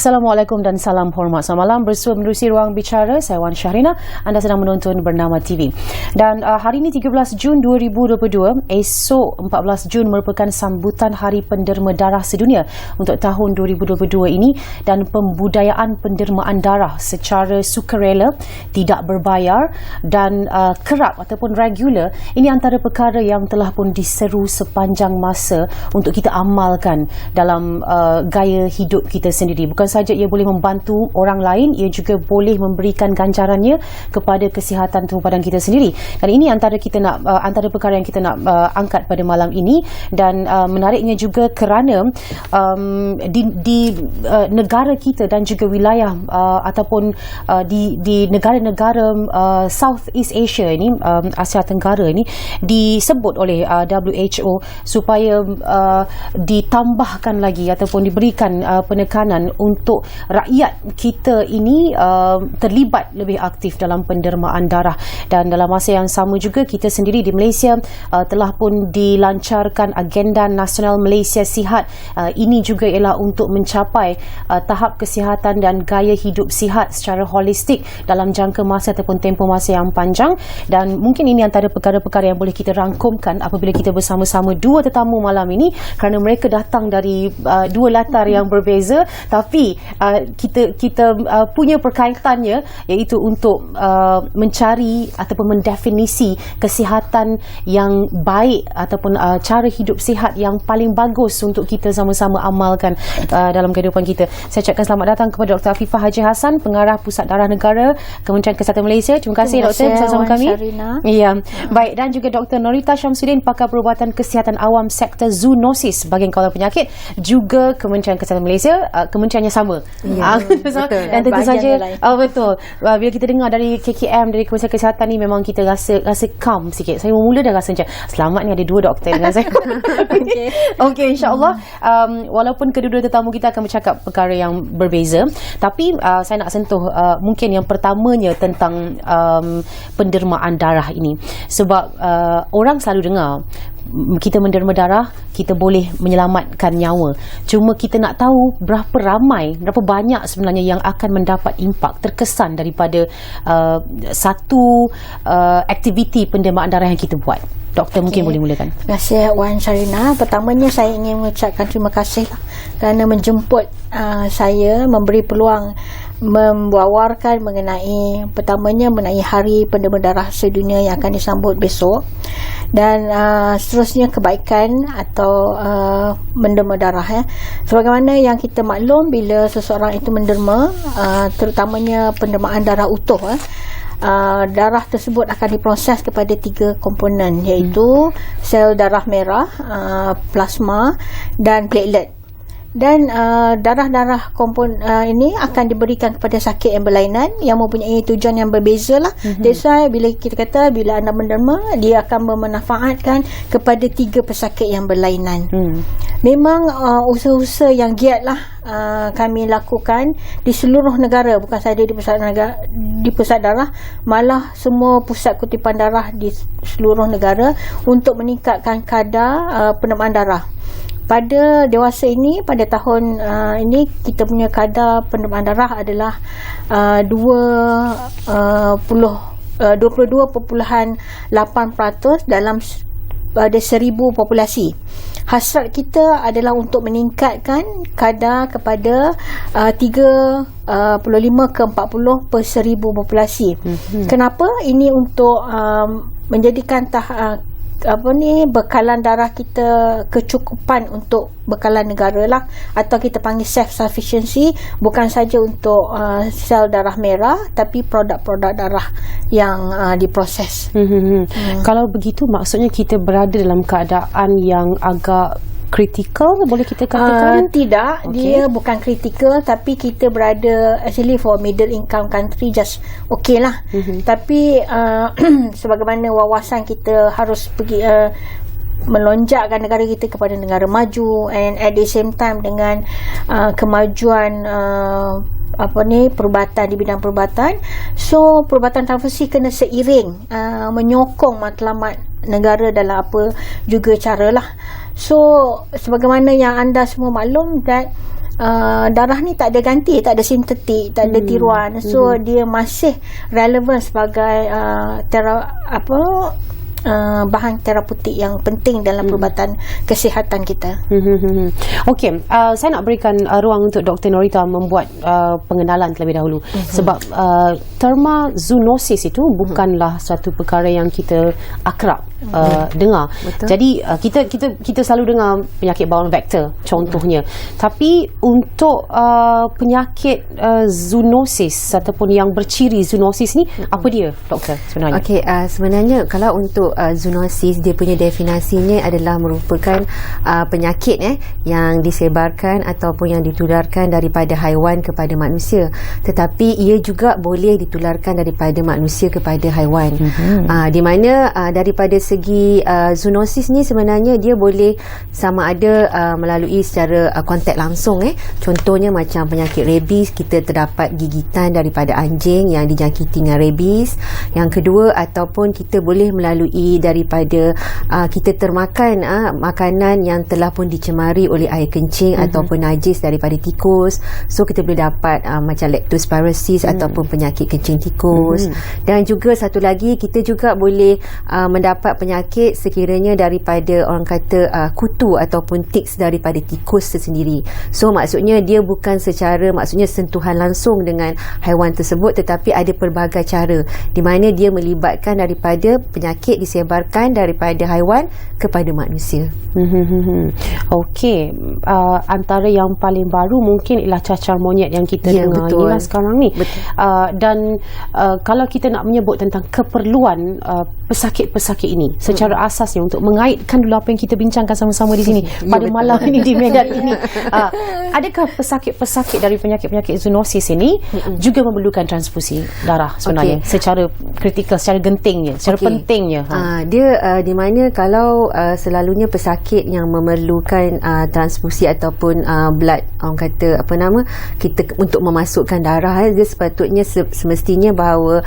Assalamualaikum dan salam hormat. Selamat malam bersua menerusi Ruang Bicara. Saya Wan Syahrina. Anda sedang menonton Bernama TV. Dan hari ini 13 Jun 2022, esok 14 Jun merupakan sambutan Hari Penderma Darah Sedunia untuk tahun 2022 ini, dan pembudayaan pendermaan darah secara sukarela, tidak berbayar dan kerap ataupun regular, ini antara perkara yang telah pun diseru sepanjang masa untuk kita amalkan dalam gaya hidup kita sendiri. Bukan saja ia boleh membantu orang lain, ia juga boleh memberikan ganjarannya kepada kesihatan tubuh badan kita sendiri. Dan ini antara perkara yang kita nak angkat pada malam ini. Dan menariknya juga kerana di negara kita dan juga wilayah ataupun di negara-negara Southeast Asia ini, Asia Tenggara ini, disebut oleh WHO supaya ditambahkan lagi ataupun diberikan penekanan untuk rakyat kita ini terlibat lebih aktif dalam pendermaan darah. Dan dalam masa yang sama juga, kita sendiri di Malaysia telah pun dilancarkan agenda nasional Malaysia Sihat. Ini juga ialah untuk mencapai tahap kesihatan dan gaya hidup sihat secara holistik dalam jangka masa ataupun tempoh masa yang panjang. Dan mungkin ini antara perkara-perkara yang boleh kita rangkumkan apabila kita bersama-sama dua tetamu malam ini, kerana mereka datang dari dua latar yang berbeza, tapi kita punya perkaitannya, iaitu untuk mencari ataupun mendefinisi kesihatan yang baik ataupun cara hidup sihat yang paling bagus untuk kita sama-sama amalkan dalam kehidupan kita. Saya ucapkan selamat datang kepada Dr. Afifah Haji Hassan, Pengarah Pusat Darah Negara, Kementerian Kesihatan Malaysia. Terima kasih Doktor bersama kami. Ya, baik. Dan juga Dr. Norita Syamsuddin, Pakar Perubatan Kesihatan Awam Sektor Zoonosis, Bahagian Kawal Penyakit, juga Kementerian Kesihatan Malaysia. Kementeriannya sama. Ya, betul. Dan tentu saja betul. Bila kita dengar dari KKM, dari Kementerian Kesihatan ni, memang kita rasa calm sikit. Saya mula dah rasa macam selamat ni ada dua doktor dengan saya. Okey, insya-Allah. Walaupun kedua-dua tetamu kita akan bercakap perkara yang berbeza, tapi saya nak sentuh mungkin yang pertamanya tentang pendermaan darah ini. Sebab orang selalu dengar kita menderma darah, kita boleh menyelamatkan nyawa. Cuma kita nak tahu berapa ramai, berapa banyak sebenarnya yang akan mendapat impak, terkesan daripada satu aktiviti pendermaan darah yang kita buat. Doktor mungkin boleh mulakan. Terima kasih Wan Syahrina. Pertamanya saya ingin mengucapkan terima kasih kerana menjemput saya, memberi peluang membawarkan mengenai Hari Penderma Darah Sedunia yang akan disambut besok, dan seterusnya kebaikan atau menderma darah. Sebagaimana yang kita maklum, bila seseorang itu menderma, terutamanya pendermaan darah utuh, darah tersebut akan diproses kepada 3 komponen, iaitu sel darah merah, plasma dan platelet. Dan darah-darah komponen ini akan diberikan kepada sakit yang berlainan yang mempunyai tujuan yang berbeza lah. That's why bila kita kata bila anda menderma, dia akan memanfaatkan kepada 3 pesakit yang berlainan. Memang usaha-usaha yang giat lah kami lakukan di seluruh negara, bukan sahaja di pusat darah, malah semua pusat kutipan darah di seluruh negara, untuk meningkatkan kadar pendermaan darah. Pada dewasa ini, pada tahun ini, kita punya kadar pendermaan darah adalah 22.8% dalam pada 1000 populasi. Hasrat kita adalah untuk meningkatkan kadar kepada 35 ke 40 per 1000 populasi. Kenapa? Ini untuk menjadikan bekalan darah kita kecukupan untuk bekalan negara lah, atau kita panggil self-sufficiency, bukan saja untuk sel darah merah, tapi produk-produk darah yang diproses. Kalau begitu, maksudnya kita berada dalam keadaan yang agak kritikal, boleh kita katakan? Tidak, dia bukan kritikal, tapi kita berada actually for middle income country, just okay lah. Tapi sebagaimana wawasan kita harus pergi melonjakkan negara kita kepada negara maju, and at the same time dengan kemajuan perubatan di bidang perubatan, so perubatan transfusi kena seiring menyokong matlamat negara dalam apa juga cara lah. So sebagaimana yang anda semua maklum, that darah ni tak ada ganti, tak ada sintetik, tak ada tiruan. So dia masih relevan sebagai bahan terapeutik yang penting dalam perubatan kesihatan kita. Okey, saya nak berikan ruang untuk Dr. Norita membuat pengenalan terlebih dahulu. Sebab dermazoonosis itu bukanlah satu perkara yang kita akrab dengar. Betul. Jadi kita selalu dengar penyakit bawaan vektor contohnya. Tapi untuk penyakit zoonosis ataupun yang berciri zoonosis ni, apa dia, doktor, sebenarnya? Okey, sebenarnya kalau untuk zoonosis, dia punya definisinya adalah merupakan penyakit yang disebarkan ataupun yang ditularkan daripada haiwan kepada manusia. Tetapi ia juga boleh ditularkan daripada manusia kepada haiwan. Di mana daripada segi zoonosis ni sebenarnya dia boleh sama ada melalui secara kontak langsung. Contohnya macam penyakit rabies, kita terdapat gigitan daripada anjing yang dijangkiti dengan rabies. Yang kedua, ataupun kita boleh melalui daripada kita termakan makanan yang telah pun dicemari oleh air kencing ataupun najis daripada tikus. So kita boleh dapat macam leptospirosis ataupun penyakit kencing tikus. Dan juga satu lagi, kita juga boleh mendapat penyakit sekiranya daripada orang kata kutu ataupun ticks daripada tikus tersendiri. So maksudnya dia bukan secara sentuhan langsung dengan haiwan tersebut, tetapi ada pelbagai cara di mana dia melibatkan daripada penyakit disebarkan daripada haiwan kepada manusia. Okey, antara yang paling baru mungkin ialah cacar monyet yang kita dengar inilah sekarang ni. Dan kalau kita nak menyebut tentang keperluan pesakit-pesakit ini secara asasnya, untuk mengaitkan dulu apa yang kita bincangkan sama-sama di sini pada malam ini di Medan ini, adakah pesakit-pesakit dari penyakit-penyakit zoonosis ini juga memerlukan transfusi darah sebenarnya, secara kritikal, secara gentingnya, secara pentingnya? Dia di mana kalau selalunya pesakit yang memerlukan transfusi ataupun blood, orang kata kita untuk memasukkan darah, dia sepatutnya semestinya bahawa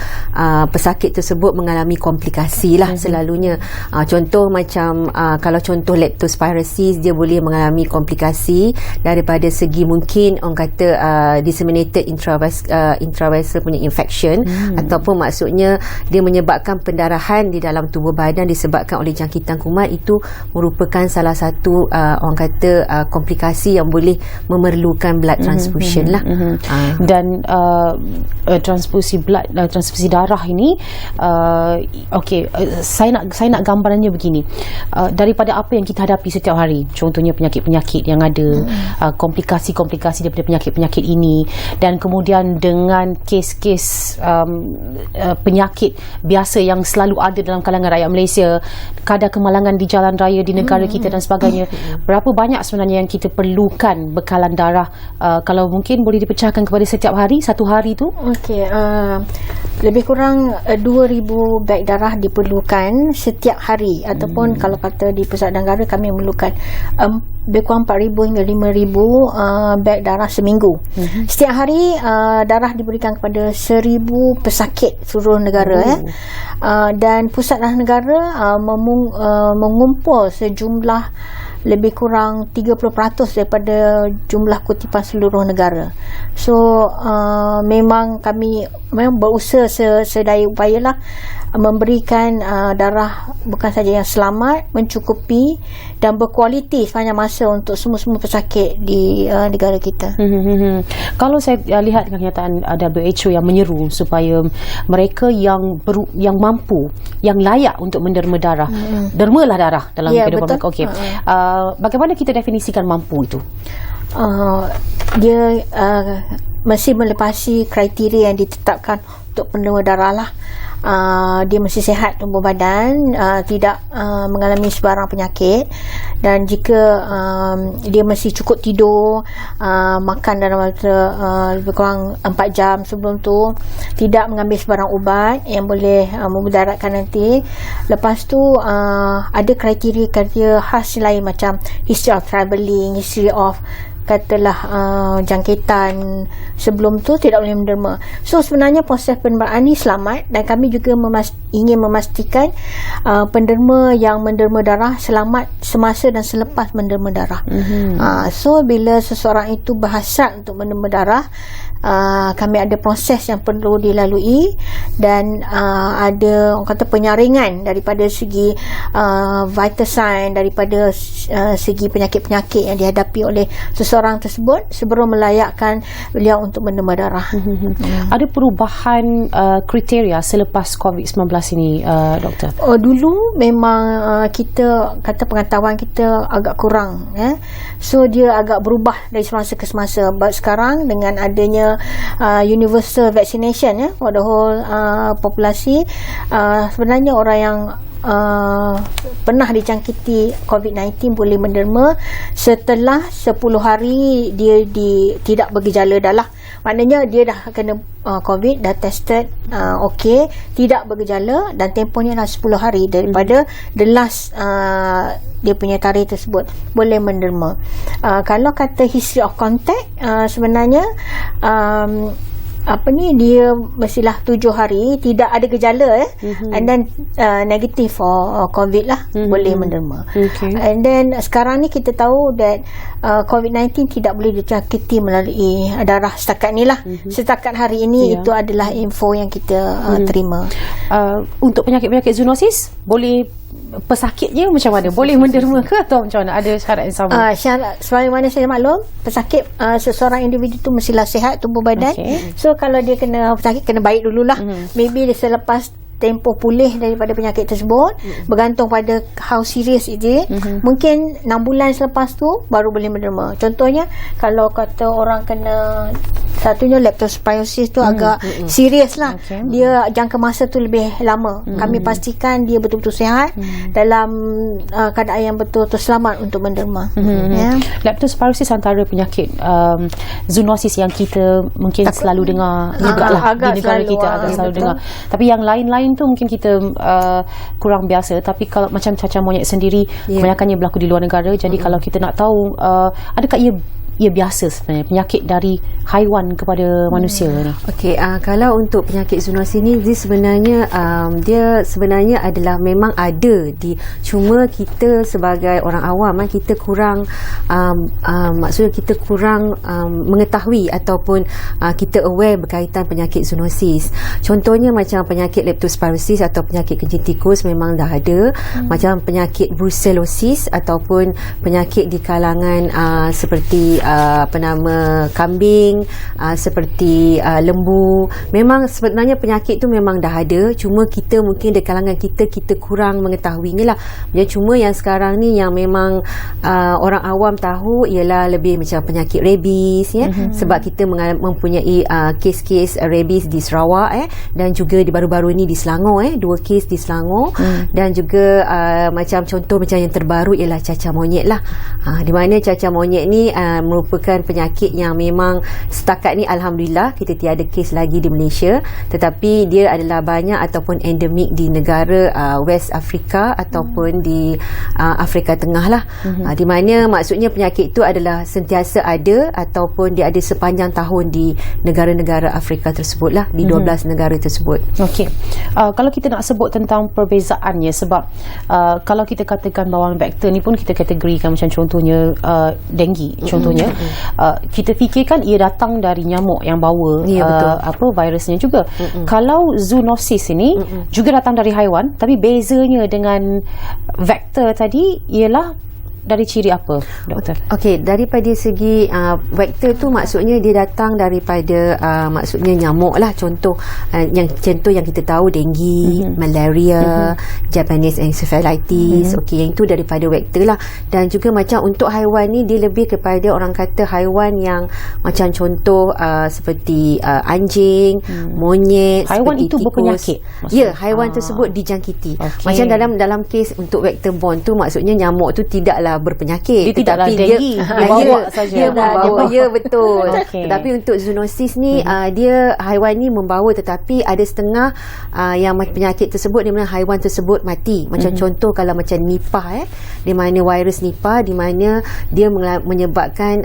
pesakit tersebut mengalami komplikasi lah selalunya. Contoh macam kalau contoh leptospirosis, dia boleh mengalami komplikasi daripada segi mungkin orang kata disseminated intravascular punya infection, ataupun maksudnya dia menyebabkan pendarahan di dalam tubuh badan disebabkan oleh jangkitan kuman. Itu merupakan salah satu orang kata komplikasi yang boleh memerlukan blood transfusion lah. Dan transfusi blood, transfusi darah ini, saya nak gambarannya begini. Daripada apa yang kita hadapi setiap hari, contohnya penyakit-penyakit yang ada, komplikasi-komplikasi daripada penyakit-penyakit ini, dan kemudian dengan kes-kes penyakit biasa yang selalu ada dalam kalangan rakyat Malaysia, kadar kemalangan di jalan raya di negara kita dan sebagainya, berapa banyak sebenarnya yang kita perlukan bekalan darah? Kalau mungkin boleh dipecahkan kepada setiap hari, satu hari tu? Lebih kurang 2,000 beg darah diperlukan setiap hari, ataupun kalau kata di Persatuan Negara kami memerlukan lebih kurang 4,000 hingga 5,000 beg darah seminggu. Setiap hari darah diberikan kepada 1,000 pesakit seluruh negara. Dan Pusat Darah Negara mengumpul sejumlah lebih kurang 30% daripada jumlah kutipan seluruh negara. So memang kami berusaha sedaya upayalah memberikan darah bukan saja yang selamat, mencukupi dan berkualiti sepanjang masa untuk semua pesakit di negara kita. Kalau saya lihat kenyataan WHO yang menyeru supaya mereka yang mampu, yang layak untuk menderma darah, dermalah darah dalam kehidupan mereka. Okey. Bagaimana kita definisikan mampu itu? Dia mesti melepasi kriteria yang ditetapkan untuk penerima darah lah. Dia mesti sihat tubuh badan, tidak mengalami sebarang penyakit, dan jika dia mesti cukup tidur, makan dalam masa lebih kurang 4 jam sebelum tu, tidak mengambil sebarang ubat yang boleh memudaratkan nanti. Lepas tu ada kriteria khas lain macam history of travelling, history of katalah jangkitan sebelum tu tidak boleh menderma. So sebenarnya proses pendermaan ni selamat, dan kami juga ingin memastikan penderma yang menderma darah selamat semasa dan selepas menderma darah. So bila seseorang itu berhasrat untuk menderma darah, kami ada proses yang perlu dilalui, dan ada orang kata penyaringan daripada segi vital sign, daripada segi penyakit-penyakit yang dihadapi oleh seseorang tersebut sebelum melayakkan beliau untuk menderma darah. Ada perubahan kriteria selepas COVID-19 ini, doktor? Dulu memang kita kata pengetahuan kita agak kurang, so dia agak berubah dari semasa ke semasa. But sekarang dengan adanya universal vaccination for the whole populasi, sebenarnya orang yang pernah dijangkiti COVID-19 boleh menderma setelah 10 hari dia tidak bergejala dah lah. Maknanya dia dah kena COVID, dah tested okey, tidak bergejala, dan tempohnya dah 10 hari daripada the last dia punya tarikh tersebut boleh menderma. Kalau kata history of contact, sebenarnya dia mestilah 7 hari tidak ada gejala and then negative for COVID lah, boleh menderma. And then sekarang ni kita tahu that COVID-19 tidak boleh dijangkiti melalui darah setakat ni lah. Setakat hari ini itu adalah info yang kita terima. Untuk penyakit-penyakit zoonosis, boleh pesakitnya macam mana? Boleh menderma ke atau macam mana? Ada syarat yang sama? Syarat sebagaimana saya maklum, pesakit seseorang individu tu mestilah sihat tubuh badan. So kalau dia kena pesakit, kena baik dululah. Maybe dia selepas tempoh pulih daripada penyakit tersebut, bergantung pada how serious it is. Mungkin 6 bulan selepas tu baru boleh menderma. Contohnya kalau kata orang kena, satunya leptospirosis tu agak serius lah. Dia jangka masa tu lebih lama. Kami pastikan dia betul-betul sihat, dalam keadaan yang betul-betul selamat untuk menderma. Leptospirosis antara penyakit zoonosis yang kita mungkin selalu dengar juga lah di negara kita, agak selalu dengar. Tapi yang lain-lain tu mungkin kita kurang biasa. Tapi kalau macam cacar monyet sendiri, kebanyakannya berlaku di luar negara. Jadi kalau kita nak tahu, adakah ia biasa sebenarnya penyakit dari haiwan kepada manusia ni? Okey, kalau untuk penyakit zoonosis ni, dia sebenarnya adalah memang ada cuma kita sebagai orang awam kita kurang maksudnya kita kurang mengetahui ataupun kita aware berkaitan penyakit zoonosis. Contohnya macam penyakit leptospirosis atau penyakit kencing tikus memang dah ada. Macam penyakit brucellosis ataupun penyakit di kalangan seperti kambing, seperti lembu. Memang sebenarnya penyakit tu memang dah ada, cuma kita mungkin di kalangan kita kurang mengetahuinya lah. Cuma yang sekarang ni yang memang orang awam tahu ialah lebih macam penyakit rabies sebab kita mempunyai kes-kes rabies di Sarawak dan juga di baru-baru ni di Selangor 2 kes di Selangor. Dan juga macam contoh macam yang terbaru ialah cacar monyet lah. Di mana cacar monyet ni merupakan penyakit yang memang setakat ni alhamdulillah kita tiada kes lagi di Malaysia, tetapi dia adalah banyak ataupun endemik di negara West Africa ataupun di Afrika Tengah lah. Di mana maksudnya penyakit itu adalah sentiasa ada ataupun dia ada sepanjang tahun di negara-negara Afrika tersebut lah, di 12 negara tersebut. Okey. Kalau kita nak sebut tentang perbezaannya, sebab kalau kita katakan bawang vektor ni pun kita kategorikan macam contohnya denggi contohnya. Kita fikirkan ia datang dari nyamuk yang bawa virusnya juga. Kalau zoonosis ini juga datang dari haiwan, tapi bezanya dengan vektor tadi ialah dari ciri apa, doktor? Okey, daripada segi vektor tu maksudnya dia datang daripada maksudnya nyamuk lah. Contoh yang kita tahu denggi, malaria, Japanese encephalitis. Okey, yang itu daripada vektor lah. Dan juga macam untuk haiwan ni, dia lebih kepada orang kata haiwan yang macam contoh seperti anjing, monyet, haiwan itu tikus. Berpenyakit maksudnya? Ya, haiwan tersebut dijangkiti. Macam dalam kes untuk vector borne tu, maksudnya nyamuk tu tidaklah berpenyakit. Dia tidaklah denggi, dia bawa saja. Dia membawa, ya betul. Okey. Tetapi untuk zoonosis ni dia haiwan ni membawa, tetapi ada setengah yang penyakit tersebut di mana haiwan tersebut mati. Macam contoh kalau macam Nipah di mana virus Nipah di mana dia menyebabkan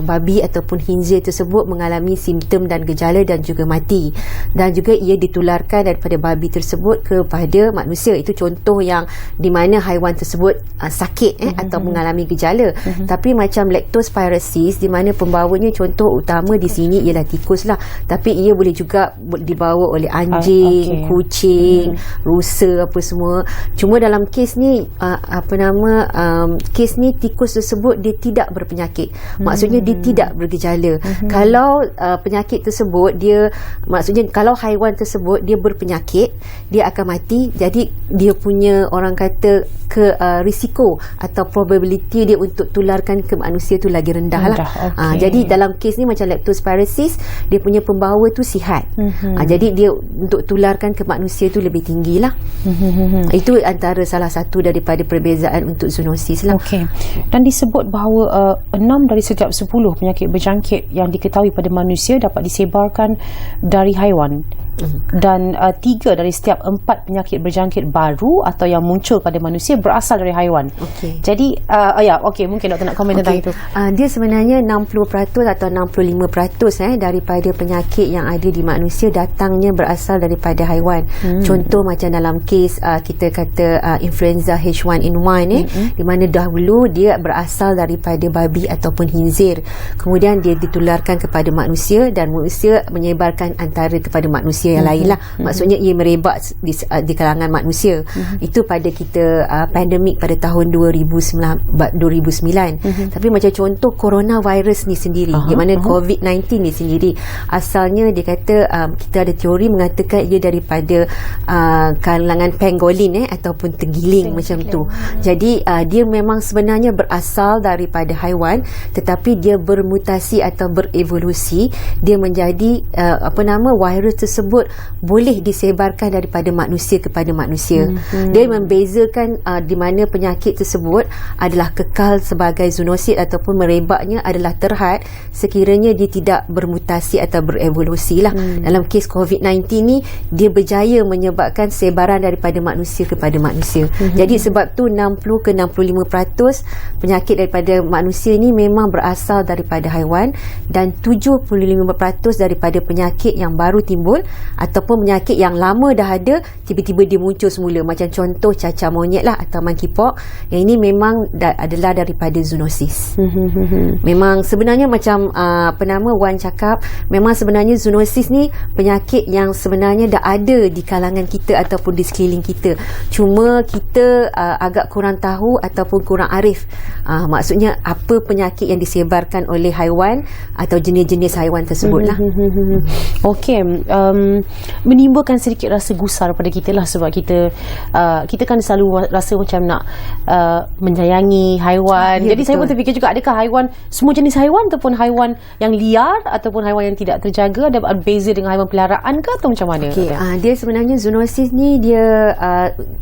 babi ataupun khinzir tersebut mengalami simptom dan gejala dan juga mati, dan juga ia ditularkan daripada babi tersebut kepada manusia. Itu contoh yang di mana haiwan tersebut sakit atau mengalami gejala. Tapi macam leptospirosis di mana pembawanya contoh utama di sini ialah tikus lah, tapi ia boleh juga dibawa oleh anjing, kucing, rusa apa semua. Cuma dalam kes ni kes ni tikus tersebut dia tidak berpenyakit. Maksudnya dia tidak bergejala. Kalau penyakit tersebut maksudnya kalau haiwan tersebut dia berpenyakit, dia akan mati. Jadi dia punya orang kata risiko atau probability dia untuk tularkan ke manusia tu lagi rendah lah. Jadi dalam kes ni macam leptospirosis, dia punya pembawa tu sihat. Jadi dia untuk tularkan ke manusia tu lebih tinggi lah. Itu antara salah satu daripada perbezaan untuk zoonosis lah. Okey. Dan disebut bahawa 6 dari setiap 10 penyakit berjangkit yang diketahui pada manusia dapat disebarkan dari haiwan. Dan 3 dari setiap 4 penyakit berjangkit baru atau yang muncul pada manusia berasal dari haiwan. Jadi mungkin doktor nak komen tentang itu. Dia sebenarnya 60% atau 65% daripada penyakit yang ada di manusia datangnya berasal daripada haiwan. Contoh macam dalam kes kita kata influenza H1N1 di mana dahulu dia berasal daripada babi ataupun khinzir. Kemudian dia ditularkan kepada manusia dan manusia menyebarkan antara kepada manusia yang lain lah. Maksudnya ia merebak di kalangan manusia. Itu pada kita pandemik pada tahun 2009. Tapi macam contoh coronavirus ni sendiri, di mana COVID-19 ni sendiri, asalnya dia kata kita ada teori mengatakan ia daripada kalangan pangolin ataupun tenggiling macam tu. Jadi dia memang sebenarnya berasal daripada haiwan, tetapi dia bermutasi atau berevolusi, dia menjadi virus tersebut boleh disebarkan daripada manusia kepada manusia. Dia membezakan di mana penyakit tersebut adalah kekal sebagai zoonosis ataupun merebaknya adalah terhad sekiranya dia tidak bermutasi atau berevolusi lah. Dalam kes COVID-19 ni dia berjaya menyebabkan sebaran daripada manusia kepada manusia. Jadi sebab tu 60 ke 65% penyakit daripada manusia ni memang berasal daripada haiwan, dan 75% daripada penyakit yang baru timbul ataupun penyakit yang lama dah ada tiba-tiba dia muncul semula, macam contoh cacar monyet lah atau monkeypox. Yang ini memang adalah daripada zoonosis. Memang sebenarnya macam Wan cakap, memang sebenarnya zoonosis ni penyakit yang sebenarnya dah ada di kalangan kita ataupun di sekeliling kita. Cuma kita agak kurang tahu ataupun kurang arif maksudnya apa penyakit yang disebarkan oleh haiwan atau jenis-jenis haiwan tersebut lah. Okey, menimbulkan sedikit rasa gusar pada kita lah, sebab kita kan selalu rasa macam nak menyayangi haiwan. Jadi betul. Saya pun terfikir juga, adakah haiwan, semua jenis haiwan ataupun haiwan yang liar ataupun haiwan yang tidak terjaga ada beza dengan haiwan peliharaan ke atau macam mana? Dia sebenarnya zoonosis ni dia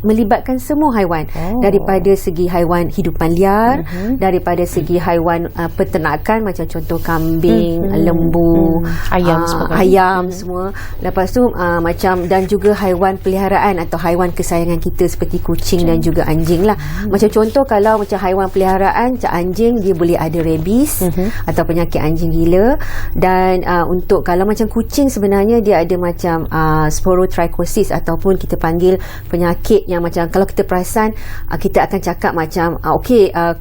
melibatkan semua haiwan, daripada segi haiwan hidupan liar, daripada segi haiwan peternakan macam contoh kambing, lembu, ayam semua. Lepas tu macam, dan juga haiwan peliharaan atau haiwan kesayangan kita seperti kucing dan juga anjing lah. Macam contoh kalau macam haiwan peliharaan macam anjing, dia boleh ada rabies atau penyakit anjing gila. Dan untuk kalau macam kucing sebenarnya dia ada macam sporotrichosis ataupun kita panggil penyakit yang macam kalau kita perasan kita akan cakap macam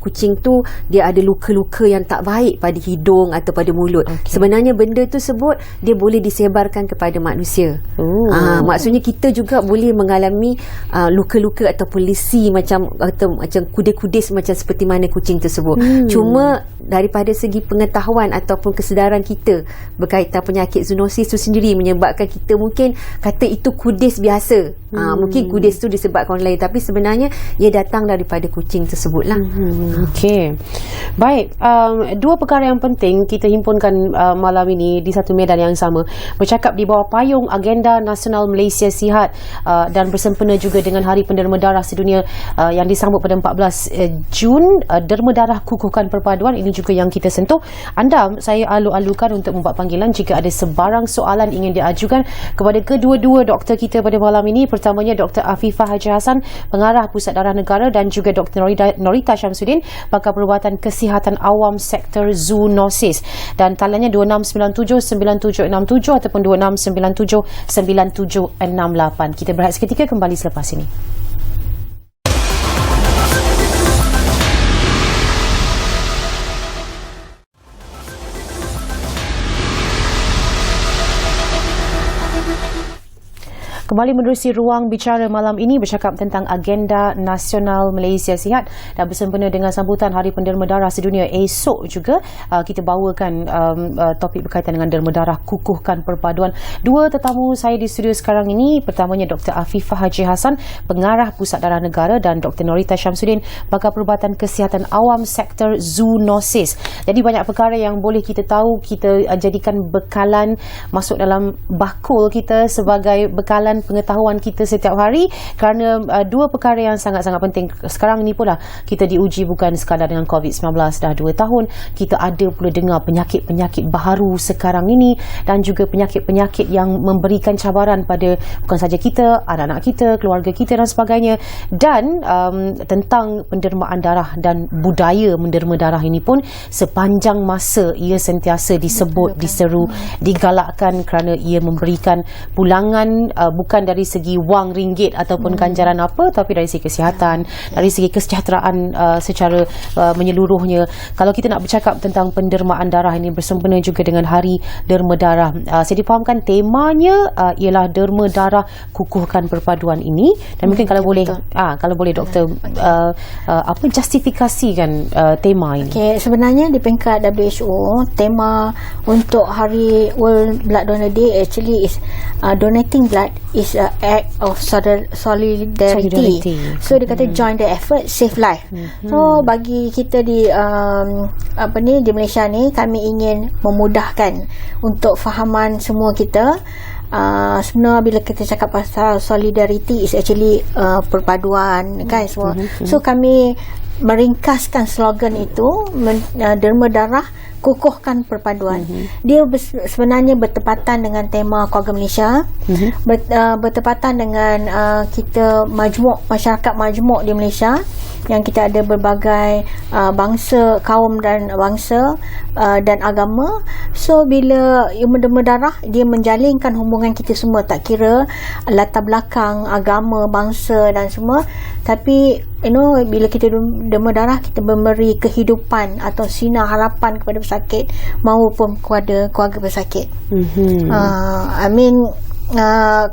kucing tu dia ada luka-luka yang tak baik pada hidung atau pada mulut. Sebenarnya benda tu sebut dia boleh disebarkan kepada manusia. Maksudnya kita juga boleh mengalami luka-luka ataupun lesi macam kudis-kudis macam seperti mana kucing tersebut. Cuma daripada segi pengetahuan ataupun kesedaran kita berkaitan penyakit zoonosis tu sendiri menyebabkan kita mungkin kata itu kudis biasa. Mungkin kudis tu disebabkan oleh lain, tapi sebenarnya ia datang daripada kucing tersebut lah. Baik, dua perkara yang penting kita himpunkan malam ini di satu medan yang sama, bercakap di bawah payung Agenda Nasional Malaysia Sihat dan bersempena juga dengan Hari Penderma Darah Sedunia yang disambut pada 14 Jun. Derma darah kukuhkan perpaduan, ini juga yang kita sentuh. Anda, saya alu-alukan untuk membuat panggilan jika ada sebarang soalan ingin diajukan kepada kedua-dua doktor kita pada malam ini. Pertamanya Dr. Afifah Haji Hassan, Pengarah Pusat Darah Negara, dan juga Dr. Norita Syamsuddin, Pakar Perubatan Kesihatan Awam Sektor Zoonosis. Dan taliannya 2697-9767 ataupun 2697-9768. Kita berehat seketika, kembali selepas ini. Kembali menerusi ruang bicara malam ini, bercakap tentang Agenda Nasional Malaysia Sihat dan bersempena dengan sambutan Hari Penderma Darah Sedunia esok juga kita bawakan topik berkaitan dengan derma darah kukuhkan perpaduan. Dua tetamu saya di studio sekarang ini, pertamanya Dr. Afifah Haji Hassan, Pengarah Pusat Darah Negara, dan Dr. Norita Syamsuddin, Pakar Perubatan Kesihatan Awam Sektor Zoonosis. Jadi banyak perkara yang boleh kita tahu, kita jadikan bekalan masuk dalam bakul kita sebagai bekalan pengetahuan kita setiap hari, kerana dua perkara yang sangat-sangat penting. Sekarang ni pula kita diuji bukan sekadar dengan COVID-19, dah 2 tahun kita ada pula dengar penyakit-penyakit baharu sekarang ini, dan juga penyakit-penyakit yang memberikan cabaran pada bukan saja kita, anak-anak kita, keluarga kita dan sebagainya. Dan tentang pendermaan darah dan budaya menderma darah ini pun sepanjang masa ia sentiasa disebut, diseru, digalakkan, kerana ia memberikan pulangan bukan dari segi wang ringgit ataupun ganjaran apa, tapi dari segi kesihatan, dari segi kesejahteraan secara menyeluruhnya. Kalau kita nak bercakap tentang pendermaan darah ini bersempena juga dengan Hari Derma Darah, saya difahamkan temanya ialah derma darah kukuhkan perpaduan ini. Dan mungkin kalau boleh doktor apa justifikasikan tema ini. Okay, sebenarnya di peringkat WHO, tema untuk Hari World Blood Donor Day actually is donating blood is an act of solidarity. So dia kata join the effort, save life. So bagi kita di di Malaysia ni, kami ingin memudahkan untuk fahaman semua kita. Sebenarnya bila kita cakap pasal solidarity is actually perpaduan kan semua. So kami meringkaskan slogan itu, derma darah kukuhkan perpaduan. Dia sebenarnya bertepatan dengan tema Keluarga Malaysia, bertepatan dengan kita masyarakat majmuk di Malaysia, yang kita ada berbagai bangsa, kaum dan bangsa dan agama. So bila derma darah, dia menjalinkan hubungan kita semua, tak kira latar belakang, agama, bangsa dan semua. Tapi bila kita derma darah, kita memberi kehidupan atau sinar harapan kepada pesakit maupun kepada keluarga pesakit.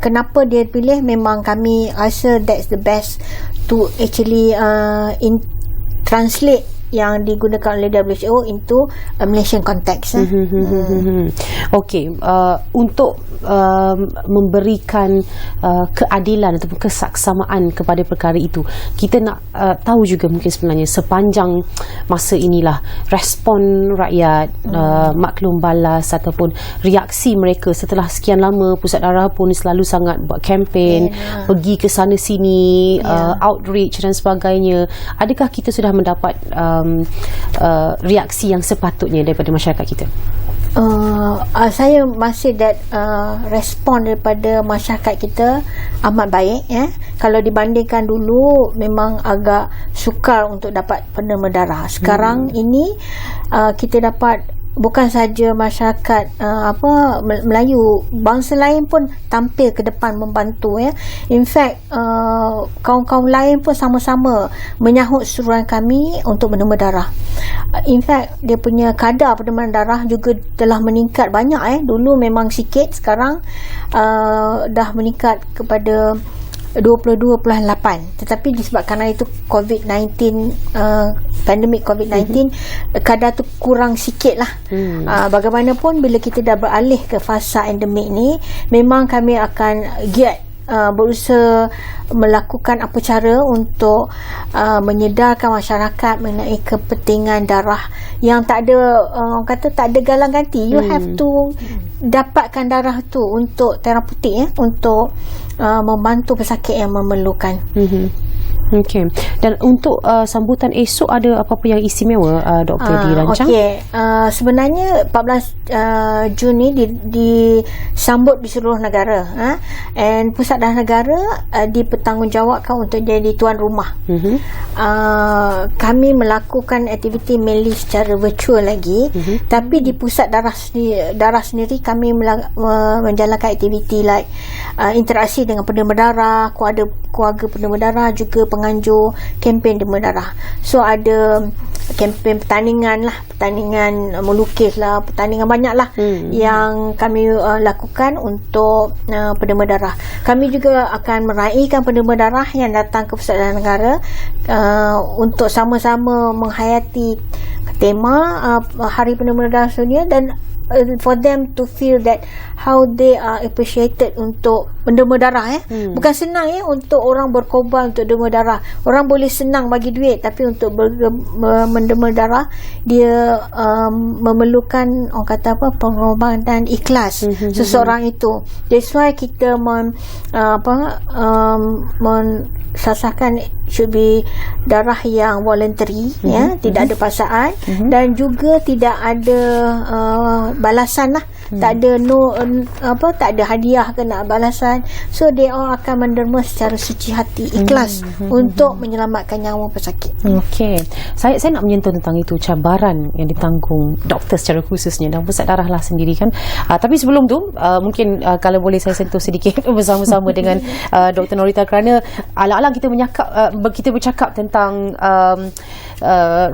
Kenapa dia pilih, memang kami rasa that's the best to actually translate yang digunakan oleh WHO into a Malaysian context. Okey, untuk memberikan keadilan ataupun kesaksamaan kepada perkara itu, kita nak tahu juga mungkin sebenarnya sepanjang masa inilah respon rakyat, maklum balas ataupun reaksi mereka setelah sekian lama. Pusat Darah pun selalu sangat buat kempen, pergi ke sana sini, outreach dan sebagainya. Adakah kita sudah mendapat reaksi yang sepatutnya daripada masyarakat kita? Saya masih respon daripada masyarakat kita amat baik. Kalau dibandingkan dulu, memang agak sukar untuk dapat penderma darah. Sekarang ini kita dapat bukan saja masyarakat Melayu, bangsa lain pun tampil ke depan membantu. In fact, kaum-kaum lain pun sama-sama menyahut seruan kami untuk menderma darah. In fact, dia punya kadar pendermaan darah juga telah meningkat banyak. Dulu memang sikit, sekarang dah meningkat kepada 22.8. Tetapi disebabkan itu COVID-19, pandemik COVID-19, kadar tu kurang sikit lah. Bagaimanapun bila kita dah beralih ke fasa endemik ni, memang kami akan giat berusaha melakukan apa cara untuk menyedarkan masyarakat mengenai kepentingan darah yang tak ada orang kata tak ada galang ganti. You have to dapatkan darah tu untuk terapeutik untuk membantu pesakit yang memerlukan. Okey. Dan untuk sambutan esok ada apa-apa yang istimewa doktor dirancang? Okey. Sebenarnya 14 Jun ni disambut di seluruh negara. And Pusat Darah Negara dipertanggungjawabkan untuk jadi tuan rumah. Kami melakukan aktiviti mainly secara virtual lagi, tapi di Pusat Darah sendiri kami menjalankan aktiviti like interaksi dengan penderma darah, keluarga penderma darah, juga penganjur kempen derma darah. So ada kempen pertandingan melukis lah, pertandingan banyak lah yang kami lakukan untuk penderma darah. Kami juga akan meraihkan penderma darah yang datang ke Pusat Darah Negara untuk sama-sama menghayati tema Hari Penderma Darah Sedunia, dan for them to feel that how they are appreciated untuk menderma darah. Bukan senang untuk orang berkorban untuk derma darah. Orang boleh senang bagi duit, tapi untuk menderma darah dia memerlukan orang kata apa, pengorbanan ikhlas seseorang itu. That's why kita mensasarkan should be darah yang voluntary, tidak ada paksaan, dan juga tidak ada balasan lah. Tak ada tak ada hadiah ke nak balasan. So they all akan menderma secara suci hati, ikhlas untuk menyelamatkan nyawa pesakit. Okey. Saya nak menyentuh tentang itu, cabaran yang ditanggung doktor secara khususnya dan Pusat Darah lah sendiri kan. Tapi sebelum tu mungkin kalau boleh saya sentuh sedikit bersama-sama dengan Dr. Norita, kerana alang-alang kita bercakap tentang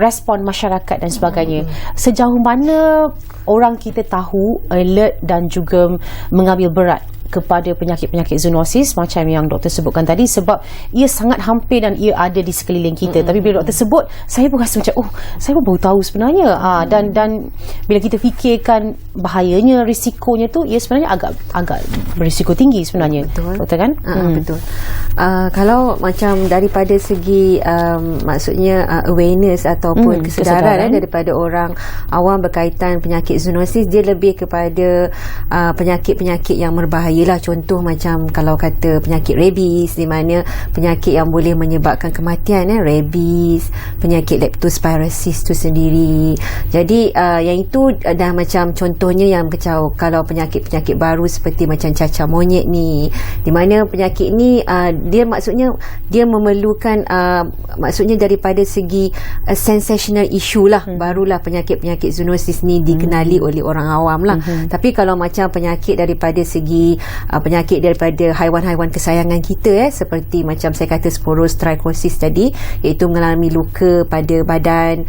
respon masyarakat dan sebagainya. Sejauh mana orang kita tahu, alert dan juga mengambil berat kepada penyakit-penyakit zoonosis macam yang doktor sebutkan tadi, sebab ia sangat hampir dan ia ada di sekeliling kita. Tapi bila doktor sebut, saya pun rasa macam saya pun baru tahu sebenarnya. Dan bila kita fikirkan bahayanya, risikonya tu, ia sebenarnya agak berisiko tinggi sebenarnya. Betul. Doktor kan? Betul. Kalau macam daripada segi maksudnya awareness ataupun kesedaran daripada orang awam berkaitan penyakit zoonosis, dia lebih kepada penyakit-penyakit yang berbahaya lah. Contoh macam kalau kata penyakit rabies, di mana penyakit yang boleh menyebabkan kematian, rabies, penyakit leptospirosis tu sendiri. Jadi yang itu dah macam contohnya yang kacau. Kalau penyakit-penyakit baru seperti macam cacar monyet ni, di mana penyakit ni dia maksudnya dia memerlukan maksudnya daripada segi sensational issue lah, barulah penyakit-penyakit zoonosis ni dikenali oleh orang awam lah. Tapi kalau macam penyakit daripada segi penyakit daripada haiwan-haiwan kesayangan kita, seperti macam saya kata sporotrichosis tadi, iaitu mengalami luka pada badan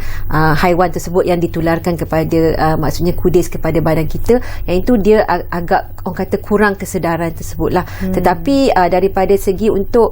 haiwan tersebut yang ditularkan kepada maksudnya kudis kepada badan kita, yang itu dia agak orang kata kurang kesedaran tersebut lah. Tetapi daripada segi untuk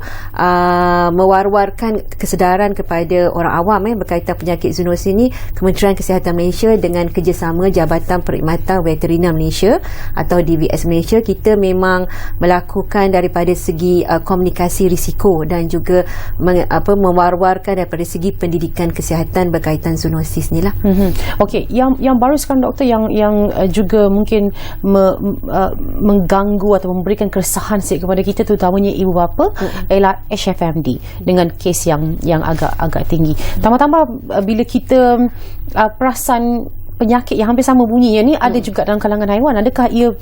mewar-warkan kesedaran kepada orang awam berkaitan penyakit zoonosis ini, Kementerian Kesihatan Malaysia dengan kerjasama Jabatan Perkhidmatan Veteriner Malaysia atau DVS Malaysia, kita memang melakukan daripada segi komunikasi risiko dan juga mewar-warkan daripada segi pendidikan kesihatan berkaitan zoonosis ni lah. Okey, yang baru sekarang doktor yang juga mungkin mengganggu atau memberikan keresahan sikit kepada kita, terutamanya ibu bapa, ialah HFMD dengan kes yang agak tinggi. Tambah-tambah bila kita perasan penyakit yang hampir sama bunyinya ni ada juga dalam kalangan haiwan. Adakah ia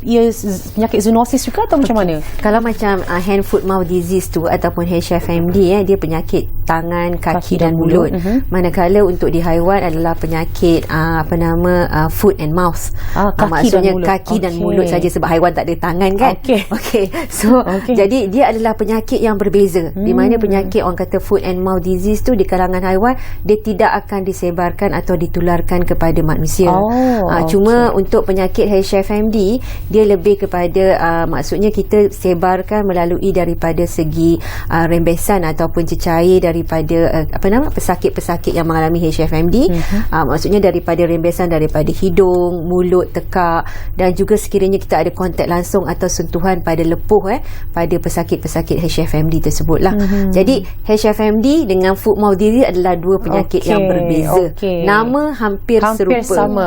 penyakit zoonosis juga atau macam mana? Kalau macam hand foot mouth disease tu ataupun HFMD, dia penyakit tangan, kaki dan mulut. Manakala untuk di haiwan adalah penyakit foot and mouth. Maksudnya kaki dan mulut saja, sebab haiwan tak ada tangan kan. So jadi dia adalah penyakit yang berbeza. Di mana penyakit orang kata foot and mouth disease tu di kalangan haiwan, dia tidak akan disebarkan atau ditularkan kepada manusia. Malaysia. Cuma untuk penyakit HFMD dia lebih kepada maksudnya kita sebarkan melalui daripada segi rembesan ataupun cecair daripada pesakit-pesakit yang mengalami HFMD. Maksudnya daripada rembesan daripada hidung, mulut, tekak, dan juga sekiranya kita ada kontak langsung atau sentuhan pada lepuh pada pesakit-pesakit HFMD tersebutlah. Jadi HFMD dengan foot mouth disease adalah dua penyakit yang berbeza. Nama hampir serupa. Sama.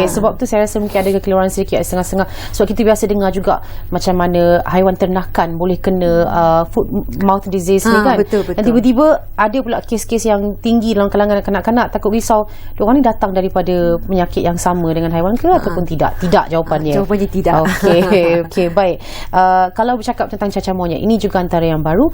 Sebab tu saya rasa mungkin ada kekeliruan sedikit setengah-setengah. Sebab kita biasa dengar juga macam mana haiwan ternakan boleh kena foot mouth disease ni kan. Betul. Dan tiba-tiba ada pula kes-kes yang tinggi dalam kalangan kanak-kanak. Takut risau diorang ni datang daripada penyakit yang sama dengan haiwan ke ataupun tidak? Tidak jawapannya. Jawapannya tidak. Okey, baik. Kalau bercakap tentang cacar monyet, ini juga antara yang baru.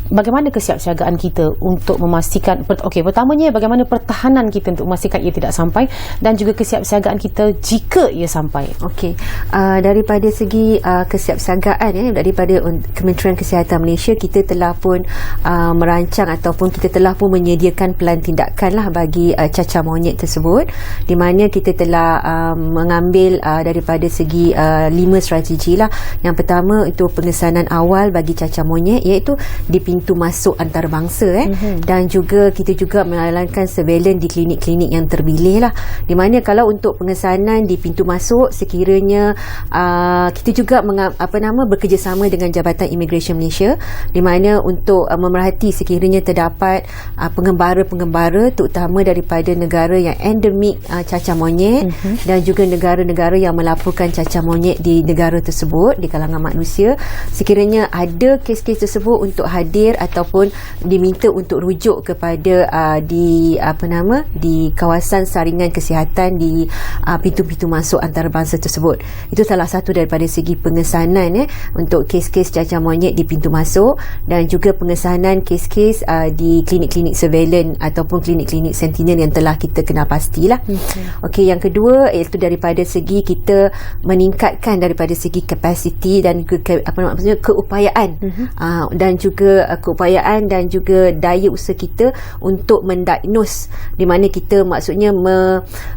Bagaimana kesiapsiagaan kita untuk memastikan, pertamanya bagaimana pertahanan kita untuk memastikan ia tidak sampai, dan juga kesiapsiagaan kita jika ia sampai. Daripada segi kesiapsiagaan daripada Kementerian Kesihatan Malaysia, kita telah pun merancang ataupun kita telah pun menyediakan pelan tindakan lah bagi cacar monyet tersebut, di mana kita telah mengambil daripada segi 5 strategi lah. Yang pertama itu pengesanan awal bagi cacar monyet, iaitu di pintu masuk antarabangsa dan juga kita juga menjalankan surveillance di klinik-klinik yang terpilih lah, di mana kalau untuk pengesanan di pintu masuk, sekiranya kita juga bekerjasama dengan Jabatan Immigration Malaysia, di mana untuk memerhati sekiranya terdapat pengembara-pengembara terutama daripada negara yang endemik cacar monyet dan juga negara-negara yang melaporkan cacar monyet di negara tersebut di kalangan manusia, sekiranya ada kes-kes tersebut untuk hadir ataupun diminta untuk rujuk kepada di kawasan saringan kesihatan di pintu-pintu masuk antarabangsa tersebut. Itu salah satu daripada segi pengesanan untuk kes-kes cacar monyet di pintu masuk, dan juga pengesanan kes-kes di klinik-klinik surveillance ataupun klinik-klinik sentinel yang telah kita kenal pastilah. Yang kedua iaitu daripada segi kita meningkatkan daripada segi kapasiti dan keupayaan dan juga keupayaan dan juga daya usaha kita untuk mendiagnose, di mana kita maksudnya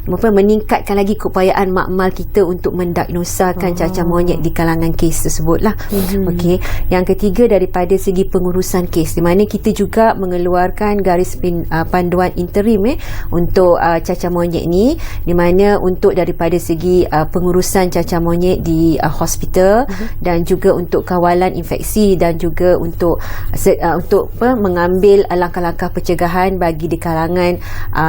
meningkatkan lagi keupayaan makmal kita untuk mendiagnosakan cacar monyet di kalangan kes tersebut lah. Yang ketiga daripada segi pengurusan kes, di mana kita juga mengeluarkan garis panduan interim untuk cacar monyet ni, di mana untuk daripada segi pengurusan cacar monyet di hospital dan juga untuk kawalan infeksi dan juga untuk mengambil langkah-langkah pencegahan bagi di kalangan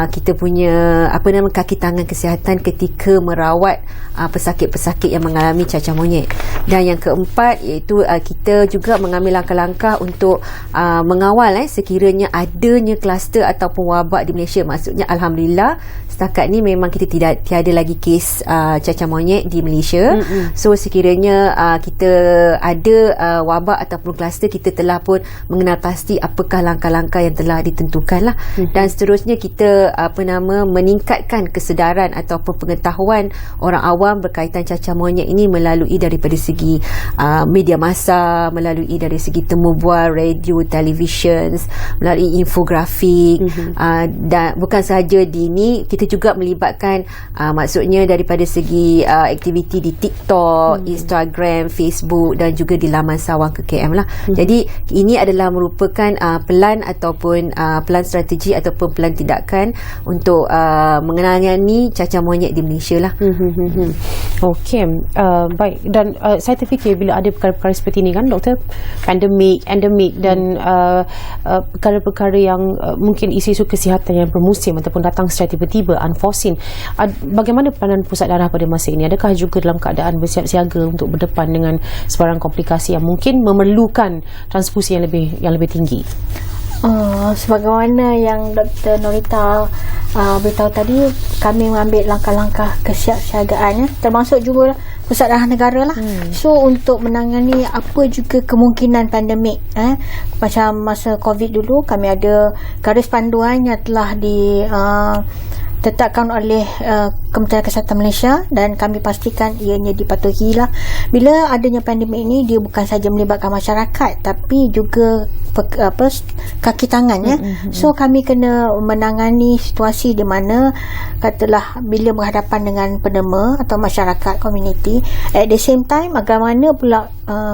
kita punya kaki tangan kesihatan ketika merawat pesakit-pesakit yang mengalami cacar monyet. Dan yang keempat iaitu kita juga mengambil langkah-langkah untuk mengawal sekiranya adanya kluster ataupun wabak di Malaysia. Maksudnya alhamdulillah setakat ni memang kita tiada lagi kes cacar monyet di Malaysia. So sekiranya kita ada wabak ataupun kluster, kita telah pun mengenal pasti apakah langkah-langkah yang telah ditentukan lah. Dan seterusnya kita meningkatkan kesedaran ataupun pengetahuan orang awam berkaitan cacar monyet ini melalui daripada segi media massa, melalui dari segi temu bual, radio, televisyen, melalui infografik, dan bukan sahaja di ini, kita juga melibatkan maksudnya daripada segi aktiviti di TikTok, Instagram, Facebook dan juga di laman Sawang ke KM lah. Jadi ini adalah merupakan pelan ataupun pelan strategi ataupun pelan tindakan untuk mengenali cacar monyet di Malaysia lah. Baik. Dan saya terfikir bila ada perkara-perkara seperti ini kan doktor, endemik dan perkara-perkara yang mungkin isu-isu kesihatan yang bermusim ataupun datang secara tiba-tiba, unforeseen, bagaimana peranan pusat darah pada masa ini? Adakah juga dalam keadaan bersiap-siaga untuk berdepan dengan sebarang komplikasi yang mungkin memerlukan transfusi yang lebih tinggi? Sebagaimana yang Dr. Norita beritahu tadi, kami mengambil langkah-langkah kesiapsiagaan termasuk juga Pusat Darah Negara lah. So untuk menangani apa juga kemungkinan pandemik, macam masa COVID dulu, kami ada garis panduan yang telah ditetapkan oleh Kementerian Kesihatan Malaysia dan kami pastikan ianya dipatuhilah. Bila adanya pandemik ini, dia bukan saja melibatkan masyarakat tapi juga kaki tangan ya. So kami kena menangani situasi di mana katalah bila berhadapan dengan penderma atau masyarakat komuniti, at the same time bagaimana pula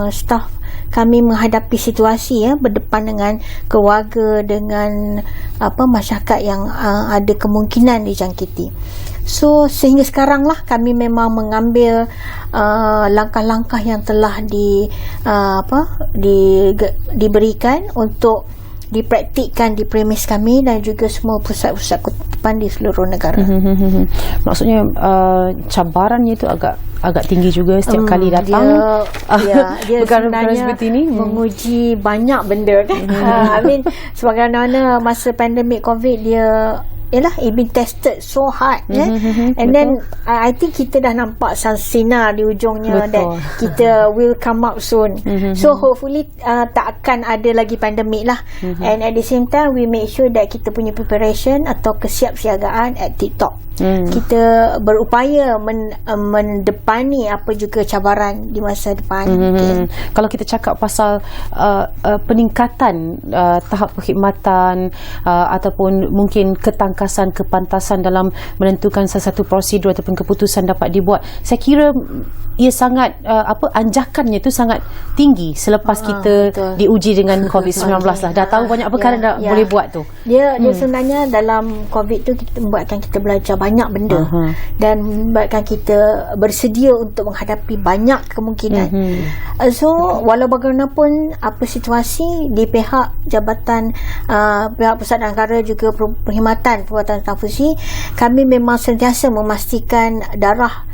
staff kami menghadapi situasi berdepan dengan keluarga, dengan masyarakat yang ada kemungkinan dijangkiti. So sehingga sekarang lah kami memang mengambil langkah-langkah yang telah diberikan untuk dipraktikkan di premis kami dan juga semua pusat-pusat kutipan di seluruh negara. Maksudnya cabarannya itu agak tinggi juga setiap kali datang. Dia sebenarnya seperti ini menguji banyak benda kan. Sebagaimana masa pandemik COVID dia it been tested so hard and then I think kita dah nampak sinar di ujungnya. That kita will come up soon. So hopefully tak akan ada lagi pandemik lah. And at the same time we make sure that kita punya preparation atau kesiapsiagaan at TikTok. Kita berupaya mendepani apa juga cabaran di masa depan. Kalau kita cakap pasal peningkatan tahap perkhidmatan ataupun mungkin ketangkasan, kepantasan dalam menentukan sesuatu prosedur ataupun keputusan dapat dibuat, saya kira ia sangat anjakannya itu sangat tinggi selepas kita diuji dengan COVID-19 lah. Dah tahu banyak perkara dah boleh buat tu. Dia sebenarnya dalam COVID tu kita membuatkan kita belajar banyak benda dan membuatkan kita bersedia untuk menghadapi banyak kemungkinan. So walau bagaimanapun apa situasi di pihak jabatan pihak Pusat Negara juga Perkhidmatan Perubatan Transfusi, kami memang sentiasa memastikan darah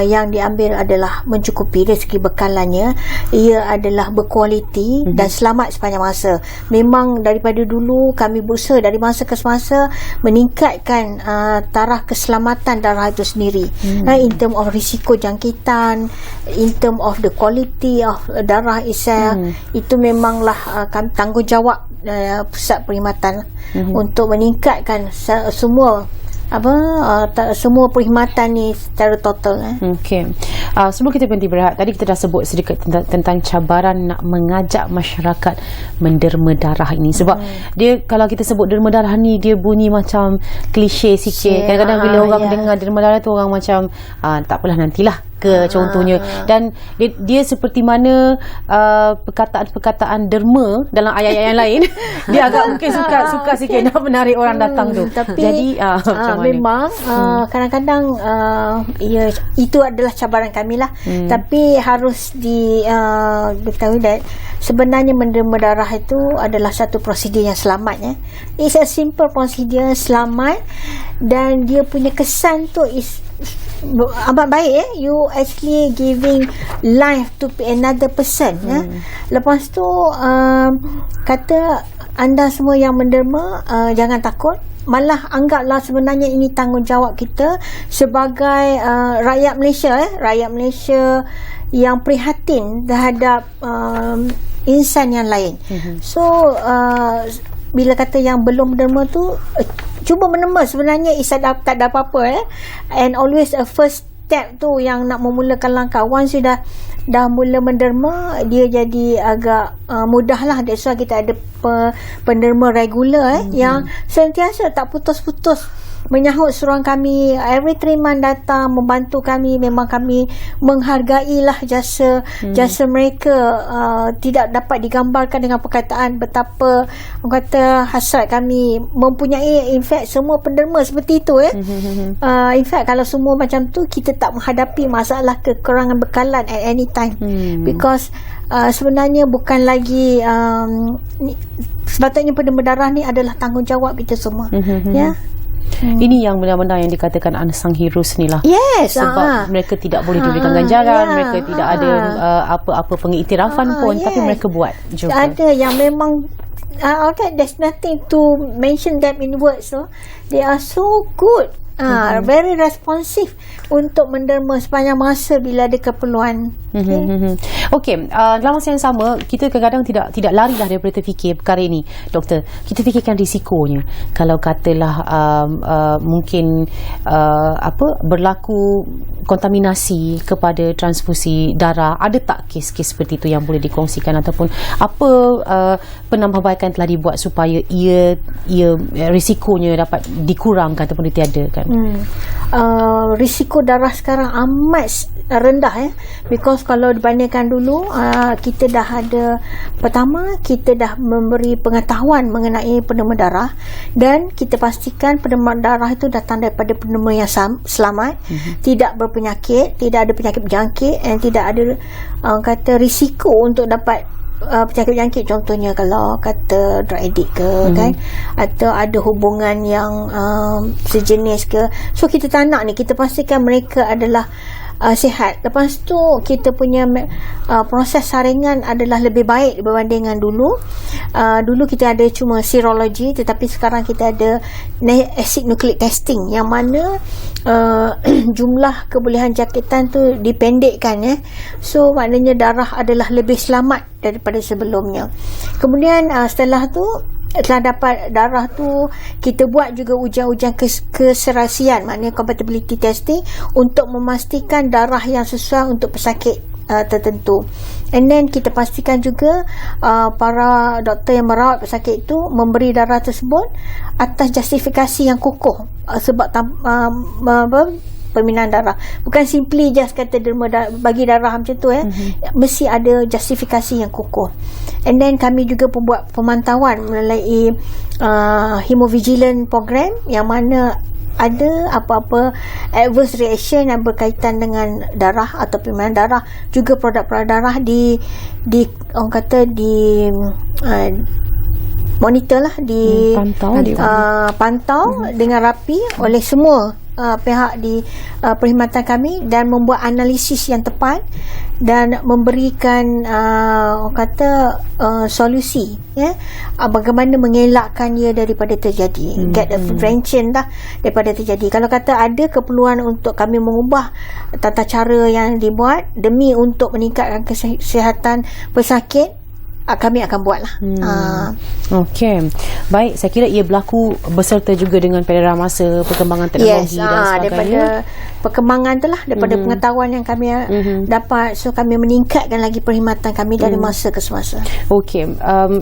yang diambil adalah mencukupi dari segi bekalannya, ia adalah berkualiti dan selamat sepanjang masa. Memang daripada dulu kami berusaha dari masa ke semasa meningkatkan taraf keselamatan darah itu sendiri, in term of risiko jangkitan, in term of the quality of darah itself. Itu memanglah tanggungjawab Pusat Perkhidmatan untuk meningkatkan semua semua perkhidmatan ni secara total. Okey. Sebelum kita berhenti berehat, tadi kita dah sebut sedikit tentang cabaran nak mengajak masyarakat menderma darah ini. Sebab dia, kalau kita sebut derma darah ni, dia bunyi macam klise sikit. Kadang-kadang bila orang dengar derma darah tu, orang macam tak apalah, nantilah ke contohnya. Dan dia seperti mana perkataan-perkataan derma dalam ayat-ayat yang lain dia agak mungkin suka sikit nak menarik orang datang tu. Tapi jadi memang kadang-kadang itu adalah cabaran kami lah. Tapi harus diketahui that sebenarnya menderma darah itu adalah satu prosedur yang selamat. It's a simple prosedur, selamat, dan dia punya kesan tu is amat baik. You actually giving life to another person. Lepas tu kata anda semua yang menderma, jangan takut, malah anggaplah sebenarnya ini tanggungjawab kita sebagai rakyat Malaysia, rakyat Malaysia yang prihatin terhadap insan yang lain. So bila kata yang belum menderma tu, cuba menderma, sebenarnya tak ada apa-apa. And always a first step tu yang nak memulakan langkah. Once you dah mula menderma, dia jadi agak mudah lah. That's why kita ada penderma regular yang sentiasa tak putus-putus menyahut seruan kami. Every 3 month datang membantu kami. Memang kami menghargailah jasa mereka. Tidak dapat digambarkan dengan perkataan betapa kata hasrat kami mempunyai, in fact semua penderma seperti itu. In fact kalau semua macam tu, kita tak menghadapi masalah kekurangan bekalan at any time. Because sebenarnya bukan lagi sepatutnya penderma darah ni adalah tanggungjawab kita semua. Ini yang benar-benar yang dikatakan unsung heroes ni lah. Yes. Sebab mereka tidak boleh diberikan ganjaran, mereka tidak ada apa-apa pengiktirafan pun, tapi mereka buat juga. Ada yang memang okay, there's nothing to mention them in words. They are so good Very responsif untuk menderma sepanjang masa bila ada keperluan. Okey, dalam masa yang sama kita kadang-kadang tidak larilah daripada terfikir perkara ini, doktor. Kita fikirkan risikonya. Kalau katalah mungkin berlaku kontaminasi kepada transfusi darah, ada tak kes-kes seperti itu yang boleh dikongsikan, ataupun apa penambahbaikan telah dibuat supaya ia risikonya dapat dikurangkan ataupun ditiadakan? Risiko darah sekarang amat rendah, because kalau dibandingkan dulu, kita dah ada, pertama kita dah memberi pengetahuan mengenai penderma darah, dan kita pastikan penderma darah itu datang daripada penderma yang selamat, tidak berpenyakit, tidak ada penyakit berjangkit, dan tidak ada risiko untuk dapat penyakit-penyakit, contohnya kalau kata drug addict ke, kan, atau ada hubungan yang sejenis ke. So kita tak nak ni, kita pastikan mereka adalah sihat. Lepas tu kita punya proses saringan adalah lebih baik berbanding dengan dulu. Dulu kita ada cuma serologi, tetapi sekarang kita ada acid nucleic testing, yang mana jumlah kebolehan jangkitan tu dipendekkan, so maknanya darah adalah lebih selamat daripada sebelumnya. Kemudian setelah tu, setelah dapat darah tu, kita buat juga ujian-ujian keserasian, maknanya compatibility testing, untuk memastikan darah yang sesuai untuk pesakit tertentu. And then kita pastikan juga para doktor yang merawat pesakit itu memberi darah tersebut atas justifikasi yang kukuh, sebab permintaan darah. Bukan simply just kata bagi darah macam tu, mesti ada justifikasi yang kukuh. And then kami juga membuat pemantauan melalui hemovigilance program, yang mana ada apa-apa adverse reaction yang berkaitan dengan darah atau permintaan darah, juga produk-produk darah di orang kata di monitor lah, pantau dengan rapi oleh semua pihak di perkhidmatan kami, dan membuat analisis yang tepat dan memberikan orang kata solusi, bagaimana mengelakkan ia daripada terjadi, get a prevention dah daripada terjadi. Kalau kata ada keperluan untuk kami mengubah tata cara yang dibuat demi untuk meningkatkan kesihatan pesakit, kami akan buatlah. Okey. Baik, saya kira ia berlaku beserta juga dengan peredaran masa, perkembangan teknologi dan sebagainya. Daripada perkembangan tu lah, daripada pengetahuan yang kami dapat, so kami meningkatkan lagi perkhidmatan kami dari masa ke semasa. Okey.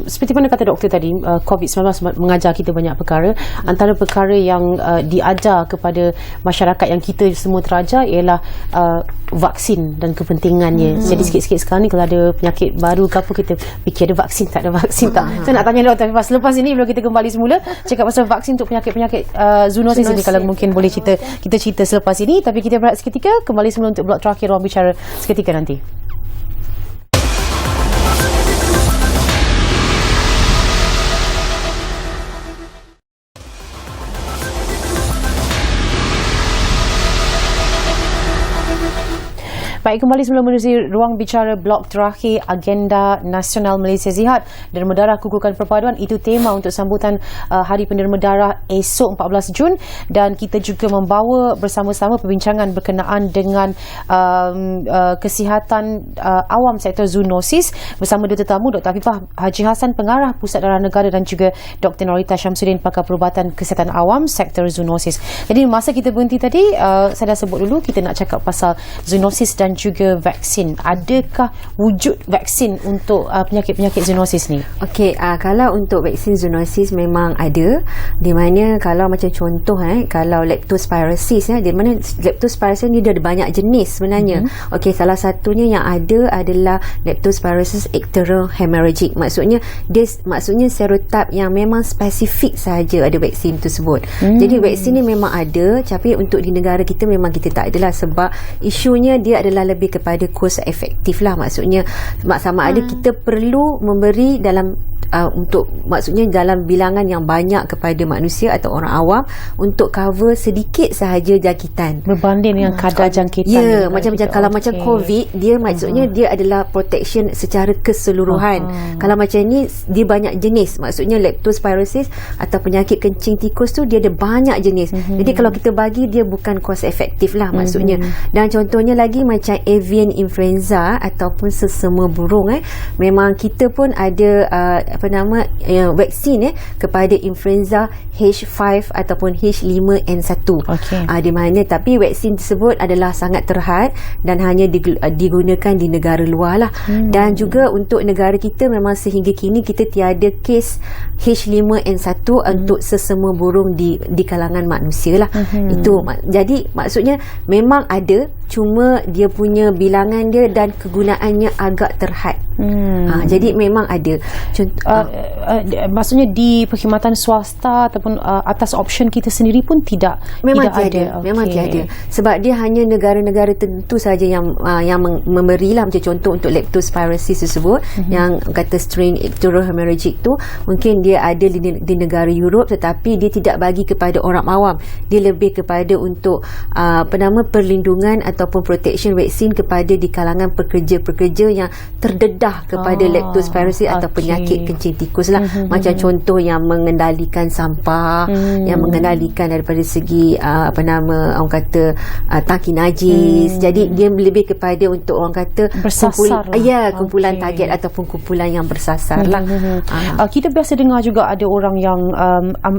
Seperti mana kata doktor tadi, COVID-19 mengajar kita banyak perkara. Antara perkara yang diajar kepada masyarakat yang kita semua terajar ialah vaksin dan kepentingannya. Jadi sikit-sikit sekarang ni kalau ada penyakit baru ke apa, kita fikir ada vaksin tak, ada vaksin tak. Saya nak tanya doktor selepas ini, bila kita kembali semula cakap pasal vaksin untuk penyakit-penyakit zoonosis ini, kalau mungkin boleh kita cerita selepas ini. Tapi kita berehat seketika, kembali semula untuk blok terakhir Ruang Bicara seketika nanti. Baik, kembali sebelum menerusi Ruang Bicara blok terakhir, Agenda Nasional Malaysia Sihat, Derma Darah Kukuhkan Perpaduan, itu tema untuk sambutan Hari Penderma Darah esok 14 Jun, dan kita juga membawa bersama-sama perbincangan berkenaan dengan kesihatan awam sektor zoonosis bersama dua tetamu, Dr. Afifah Haji Hassan, Pengarah Pusat Darah Negara, dan juga Dr. Norita Syamsuddin, Pakar Perubatan Kesihatan Awam sektor zoonosis. Jadi masa kita berhenti tadi, saya dah sebut dulu kita nak cakap pasal zoonosis dan juga vaksin. Adakah wujud vaksin untuk penyakit-penyakit zoonosis ni? Okey, kalau untuk vaksin zoonosis memang ada, di mana kalau macam contoh kalau leptospirosis, di mana leptospirosis ni dia ada banyak jenis sebenarnya. Okey, salah satunya yang ada adalah leptospirosis ectohemorrhagic. Maksudnya serotip yang memang spesifik sahaja ada vaksin tersebut. Jadi vaksin ni memang ada, tapi untuk di negara kita memang kita tak adalah, sebab isunya dia adalah adalah lebih kepada cost efektif lah. Maksudnya sama ada kita perlu memberi dalam untuk maksudnya dalam bilangan yang banyak kepada manusia atau orang awam untuk cover sedikit sahaja jangkitan berbanding dengan kadar jangkitan. Ya, macam kalau macam COVID, dia maksudnya dia adalah protection secara keseluruhan. Kalau macam ni dia banyak jenis, maksudnya leptospirosis atau penyakit kencing tikus tu dia ada banyak jenis. Jadi kalau kita bagi, dia bukan cost efektif lah maksudnya. Dan contohnya lagi macam avian influenza ataupun sesama burung, memang kita pun ada vaksin kepada influenza H5 ataupun H5N1. Di mana tapi vaksin tersebut adalah sangat terhad dan hanya digunakan di negara luar lah. Dan juga untuk negara kita memang sehingga kini kita tiada kes H5N1 untuk sesama burung di kalangan manusia lah. Itu jadi maksudnya memang ada, cuma dia punya bilangan dia dan kegunaannya agak terhad. Jadi memang ada. Maksudnya di perkhidmatan swasta ataupun atas option kita sendiri pun tidak ada. Memang tiada. Sebab dia hanya negara-negara tertentu saja yang memberilah, macam contoh untuk leptospirosis tersebut yang kata strain ictorohemorrhagic tu mungkin dia ada di negara Europe, tetapi dia tidak bagi kepada orang awam. Dia lebih kepada untuk perlindungan ataupun protection vaksin kepada di kalangan pekerja-pekerja yang terdedah kepada leptospirosis atau penyakit kencing tikus lah. Macam contoh yang mengendalikan sampah, yang mengendalikan daripada segi orang kata tangki najis. Jadi dia lebih kepada untuk orang kata kumpulan target ataupun kumpulan yang bersasar lah. Kita biasa dengar juga ada orang yang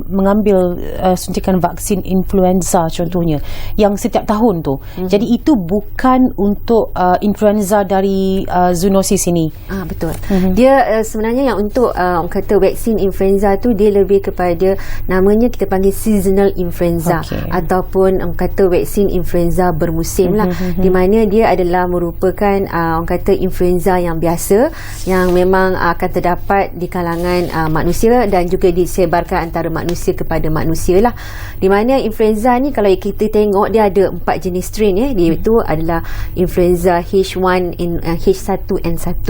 mengambil suntikan vaksin influenza contohnya yang setiap tahun tu. Jadi itu bukan untuk influenza dari zoonosis ini. Betul. Dia sebenarnya yang untuk orang kata vaksin influenza tu dia lebih kepada namanya kita panggil seasonal influenza ataupun orang kata vaksin influenza bermusim lah. Di mana dia adalah merupakan orang kata influenza yang biasa yang memang akan terdapat di kalangan manusia dan juga disebarkan antara manusia kepada manusia lah. Di mana influenza ni kalau kita tengok dia ada 4 jenis strain dia itu adalah influenza H1N1,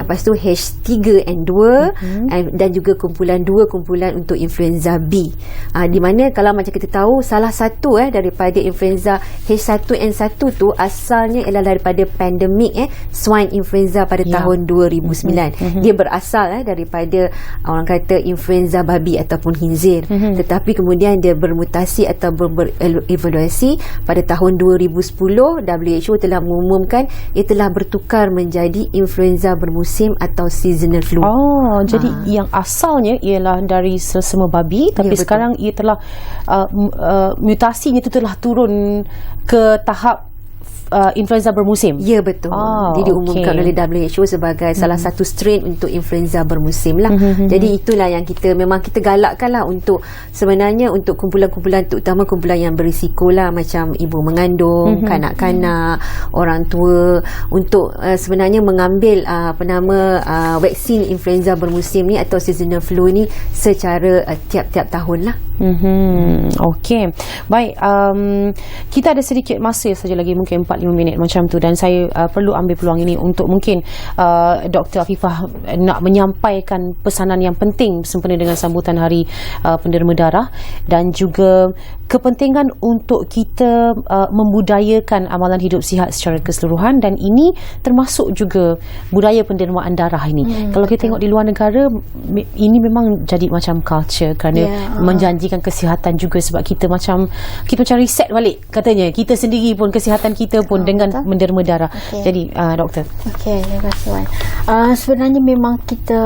lepas tu H3N2 dan juga kumpulan untuk influenza B. Di mana kalau macam kita tahu salah satu daripada influenza H1N1 tu asalnya ialah daripada pandemik swine influenza pada tahun 2009. Dia berasal daripada orang kata influenza babi ataupun khinzir. Tetapi kemudian dia bermutasi atau berevolusi pada tahun 2010. WHO telah mengumumkan ia telah bertukar menjadi influenza bermusim atau seasonal flu. Jadi yang asalnya ialah dari sesama babi, tapi sekarang ia telah mutasinya itu telah turun ke tahap influenza bermusim. Ya, betul. Dia diumumkan oleh WHO sebagai salah satu strain untuk influenza bermusim lah. Jadi itulah yang kita galakkan lah untuk sebenarnya untuk kumpulan-kumpulan terutama kumpulan yang berisiko lah macam ibu mengandung, kanak-kanak, orang tua untuk sebenarnya mengambil vaksin influenza bermusim ni atau seasonal flu ni secara tiap-tiap tahun lah. Okey. Baik, kita ada sedikit masa saja lagi, mungkin 4-5 minit macam tu, dan saya perlu ambil peluang ini untuk mungkin Dr. Afifah nak menyampaikan pesanan yang penting sempena dengan sambutan Hari Penderma Darah dan juga kepentingan untuk kita membudayakan amalan hidup sihat secara keseluruhan, dan ini termasuk juga budaya pendermaan darah ini. Kalau kita tengok di luar negara, ini memang jadi macam culture kerana menjanjikan kesihatan juga, sebab kita macam reset balik katanya kita sendiri pun, kesihatan kita pun dengan menderma darah. Jadi doktor. Terima kasih Wan. Sebenarnya memang kita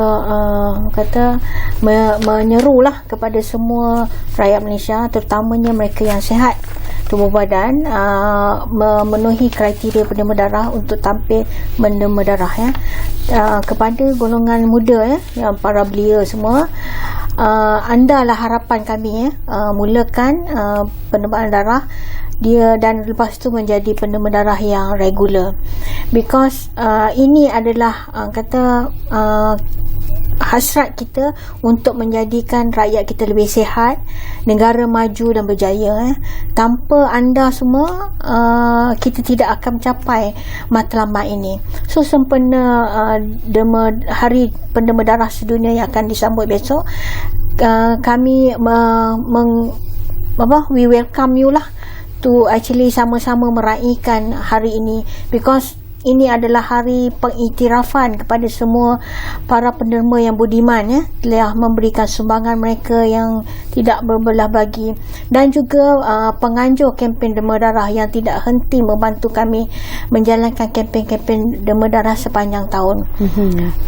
menyerulah kepada semua rakyat Malaysia, terutamanya mereka yang sihat tubuh badan, memenuhi kriteria penderma darah untuk tampil menderma darah kepada golongan muda yang para belia semua. Anda lah harapan kami mulakan pendermaan darah dia dan lepas tu menjadi penderma darah yang regular, because ini adalah hasrat kita untuk menjadikan rakyat kita lebih sihat, negara maju dan berjaya. Tanpa anda semua, kita tidak akan mencapai matlamat ini. So sempena Hari Penderma Darah Sedunia yang akan disambut besok, kami we welcome you lah to actually sama-sama meraihkan hari ini, because ini adalah hari pengiktirafan kepada semua para penderma yang budiman, telah memberikan sumbangan mereka yang tidak berbelah bagi, dan juga penganjur kempen derma darah yang tidak henti membantu kami menjalankan kempen-kempen derma darah sepanjang tahun.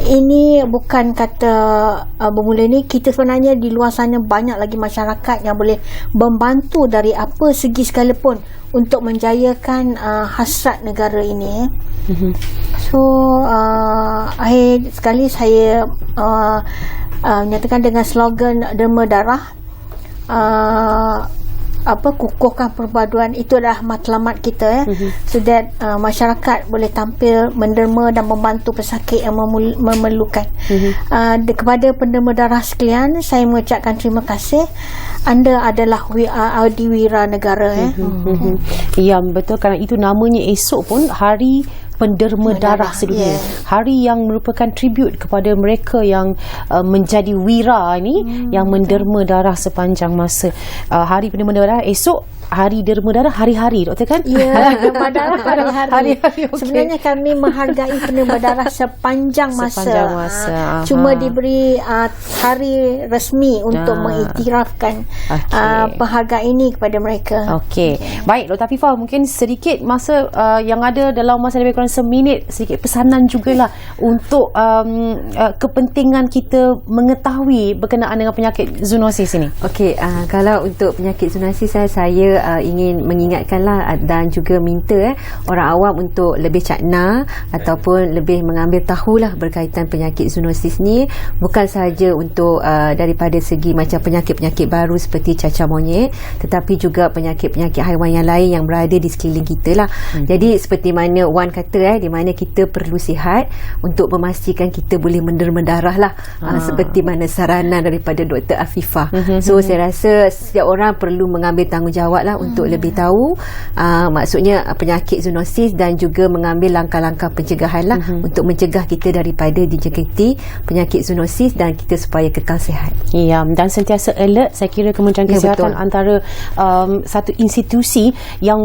Ini bukan kata bermula ni, kita sebenarnya di luar sana banyak lagi masyarakat yang boleh membantu dari apa segi sekalipun untuk menjayakan hasrat negara ini. So akhir sekali saya menyatakan dengan slogan derma darah, kukuhkan perpaduan, itu adalah matlamat kita, so that masyarakat boleh tampil menderma dan membantu pesakit yang memerlukan. Kepada penderma darah sekalian, saya mengucapkan terima kasih. Anda adalah adiwira negara. Ya, betul, kerana itu namanya esok pun Hari Penderma Darah Sedunia. Hari yang merupakan tribute kepada mereka yang menjadi wira ni, yang menderma darah sepanjang masa. Hari Penderma Darah esok, Hari Derma Darah hari-hari, doktor kan? Ya, derma darah hari-hari. Okay. Sebenarnya kami menghargai penderma darah sepanjang masa. Cuma diberi hari resmi untuk mengiktirafkan penghargaan ini kepada mereka. Okey. Baik, Dr. Afifah, mungkin sedikit masa yang ada dalam masa lebih kurang seminit, sedikit pesanan jugalah untuk kepentingan kita mengetahui berkenaan dengan penyakit zoonosis ini. Okey, kalau untuk penyakit zoonosis, saya ingin mengingatkanlah dan juga minta orang awam untuk lebih cakna ataupun lebih mengambil tahulah berkaitan penyakit zoonosis ni, bukan sahaja untuk daripada segi macam penyakit-penyakit baru seperti cacar monyet, tetapi juga penyakit-penyakit haiwan yang lain yang berada di sekeliling kita lah. Jadi seperti mana Wan kata, di mana kita perlu sihat untuk memastikan kita boleh menderma darah lah, seperti mana saranan daripada Dr. Afifah. So saya rasa setiap orang perlu mengambil tanggungjawab lah untuk lebih tahu maksudnya penyakit zoonosis, dan juga mengambil langkah-langkah pencegahan lah untuk mencegah kita daripada dijangkiti penyakit zoonosis dan kita supaya kekal sihat. Ya, dan sentiasa alert. Saya kira Kementerian Kesihatan antara satu institusi yang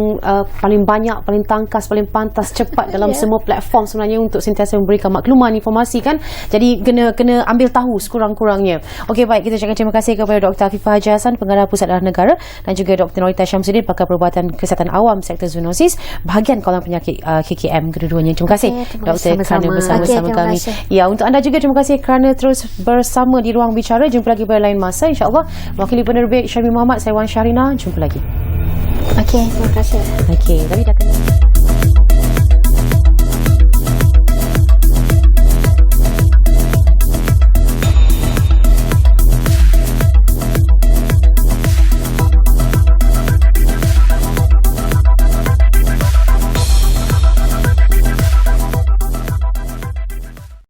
paling banyak, paling tangkas, paling pantas, cepat dalam semua platform sebenarnya untuk sentiasa memberikan makluman, informasi kan. Jadi kena ambil tahu sekurang-kurangnya. Okey, baik, kita ucapkan terima kasih kepada Dr. Afifah Haji Hassan, Pengarah Pusat Darah Negara, dan juga Dr. Norita Syamsuddin, Pakar Perubatan Kesihatan Awam Sektor Zoonosis, bahagian Kawalan Penyakit KKM kedua-duanya. Terima kasih Doktor kerana bersama-sama kami. Ya, untuk anda juga terima kasih kerana terus bersama di Ruang Bicara. Jumpa lagi pada lain masa, insya-Allah. Mewakili penerbit Syarmi Muhammad, saya Wan Syahrina. Jumpa lagi. Okey, terima kasih. Okey, tapi dah kena